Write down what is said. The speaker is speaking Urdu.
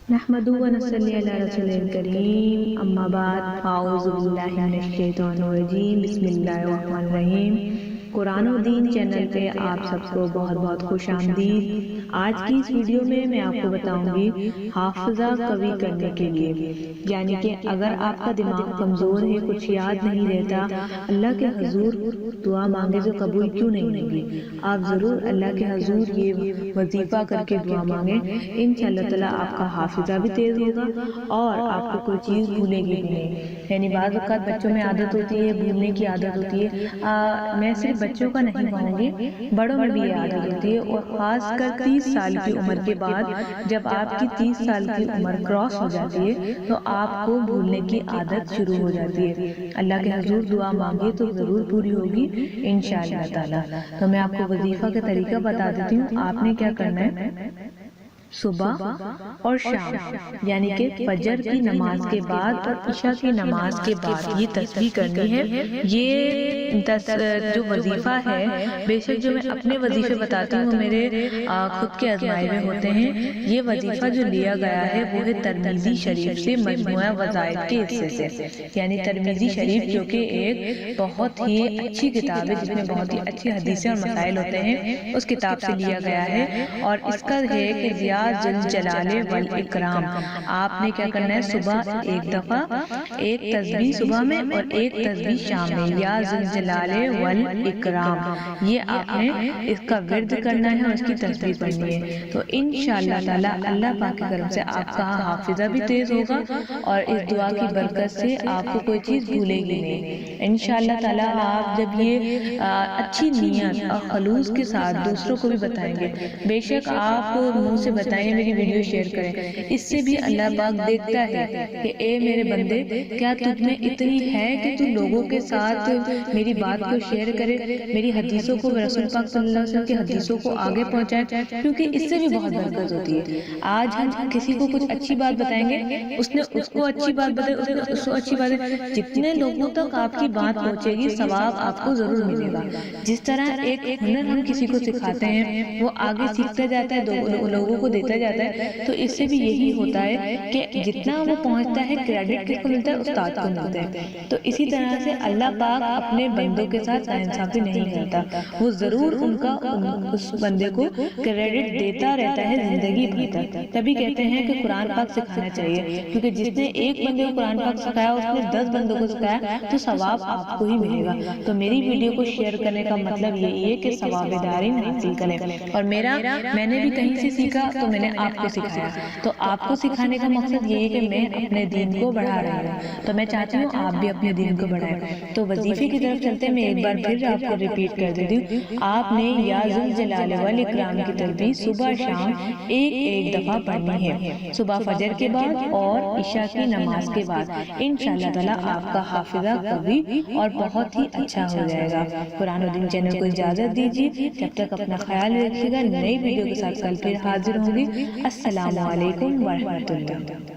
نحمدہ و نصلی علی رسول الکریم، اما بعد، اعوذ باللہ من الشیطان الرجیم، بسم اللہ الرحمن الرحیم۔ قرآن و دین چینل پہ آپ سب کو بہت بہت خوش آمدید۔ آج کی اس ویڈیو میں میں آپ کو بتاؤں گی حافظہ قوی کرنے کے لیے، یعنی کہ اگر آپ کا دماغ کمزور ہے، کچھ یاد نہیں رہتا، اللہ کے حضور دعا مانگے تو قبول کیوں نہیں ہوگی؟ آپ ضرور اللہ کے حضور یہ وظیفہ کر کے دعا مانگیں، انشاءاللہ تعالیٰ آپ کا حافظہ بھی تیز ہوگا اور آپ کو کوئی چیز بھولے گی بھی نہیں۔ یعنی بعض اوقات بچوں میں عادت ہوتی ہے، بھولنے کی عادت ہوتی ہے، میں صرف بچوں کا نہیں کہوں گی، بڑوں میں بھی یہ عادت ہوتی ہے، اور خاص کر 30 سال کی عمر کے بعد جب آپ کی 30 سال کی عمر کراس ہو جاتی ہے تو آپ کو بھولنے کی عادت شروع ہو جاتی ہے۔ اللہ کے حضور دعا مانگے تو ضرور پوری ہوگی انشاءاللہ تعالیٰ۔ تو میں آپ کو وظیفہ کا طریقہ بتا دیتی ہوں۔ آپ نے کیا کرنا ہے، صبح اور شام یعنی کہ فجر کی نماز کے بعد اور عشاء کی نماز کے بعد یہ تسبیح کرنی ہے۔ یہ جو وظیفہ ہے، بے شک جو میں اپنے وظیفے بتاتی ہوں میرے خود کے آزمائے میں ہوتے ہیں، یہ وظیفہ جو لیا گیا ہے وہ ہے ترمذی شریف سے مجموعہ وظائف کے حصے سے، یعنی ترمذی شریف جو کہ ایک بہت ہی اچھی کتاب ہے جس میں بہت ہی اچھی حدیثیں اور مسائل ہوتے ہیں، اس کتاب سے لیا گیا ہے۔ اور اس کا ہے کہ ذی الجلال والاکرام، آپ نے کیا کرنا ہے، صبح ایک دفعہ ایک تسبیح صبح میں اور ایک تسبیح شام میں، یا ذی الجلال والاکرام، یہ آپ نے اس کا ورد کرنا ہے اور اس کی تسبیح پڑھنی ہے۔ تو انشاءاللہ تعالی اللہ پاک کے کرم سے آپ کا حافظہ بھی تیز ہوگا اور اس دعا کی برکت سے آپ کو کوئی چیز بھولے گی نہیں انشاءاللہ تعالی۔ آپ جب یہ اچھی نیت اور خلوص کے ساتھ دوسروں کو بھی بتائیں گے، بے شک آپ منہ سے بتائیں، میری ویڈیو شیئر کریں، اس سے بھی اللہ پاک دیکھتا ہے کہ اے میرے بندے، کیا تجھ میں اتنی ہے کہ تو لوگوں کے ساتھ میری بات کو شیئر کرے، میری حدیثوں کو، رسول پاک صلی اللہ علیہ وسلم کی حدیثوں کو آگے پہنچائے، کیونکہ اس سے بھی بہت برکت ہوتی ہے۔ آج ہم کسی کو کچھ اچھی بات بتائیں گے، اس نے اس کو اچھی بات بتائی، اس نے اس کو اچھی بات، جتنے لوگوں تک آپ کی بات پہنچے گی ثواب آپ کو ضرور ملے گا۔ جس طرح ایک ہنر ہم کسی کو سکھاتے ہیں، وہ آگے سیکھتا جاتا ہے، لوگوں کو دیتا جاتا ہے، تو اس سے بھی یہی ہوتا ہے کہ جتنا وہ پہنچتا ہے کریڈٹ کس کو ملتا ہے، استاد کو ملتا ہے۔ تو اسی طرح سے اللہ پاک اپنے بندوں کے ساتھ ناانصافی نہیں کرتا، وہ ضرور اس بندے کو کریڈٹ دیتا رہتا ہے زندگی بھر تک۔ تبھی کہتے ہیں کہ قرآن پاک سکھانا چاہیے، کیونکہ جس نے ایک بندے کو قرآن پاک سکھایا، اس نے 10 بندوں کو سکھایا، تو ثواب آپ کو ہی ملے گا۔ تو میری ویڈیو کو شیئر کرنے کا مطلب یہی ہے کہ ثواب دارین حاصل کریں، اور میں نے بھی کہیں سے سیکھا تو میں نے آپ کو سکھایا، تو آپ کو سکھانے کا مقصد یہ ہے کہ میں اپنے دین کو بڑھا رہی ہوں، تو میں چاہتی ہوں آپ بھی اپنے دین کو بڑھائیں۔ تو وظیفے کی طرف چلتے میں ایک بار پھر آپ کو ریپیٹ کر دیتی ہوں۔ آپ نے یا ذی الجلال والاکرام کی تسبیح صبح شام ایک دفعہ پڑھنی ہے، صبح فجر کے بعد اور عشاء کی نماز کے بعد۔ انشاءاللہ تعالیٰ آپ کا حافظہ قوی اور بہت ہی اچھا ہو جائے گا۔ قرآن و دین چینل کو اجازت دیجیے، جب تک اپنا خیال رکھیے گا، نئی ویڈیو کے ساتھ کل پھر حاضر ہوں گی۔ السلام علیکم ورحمۃ اللہ۔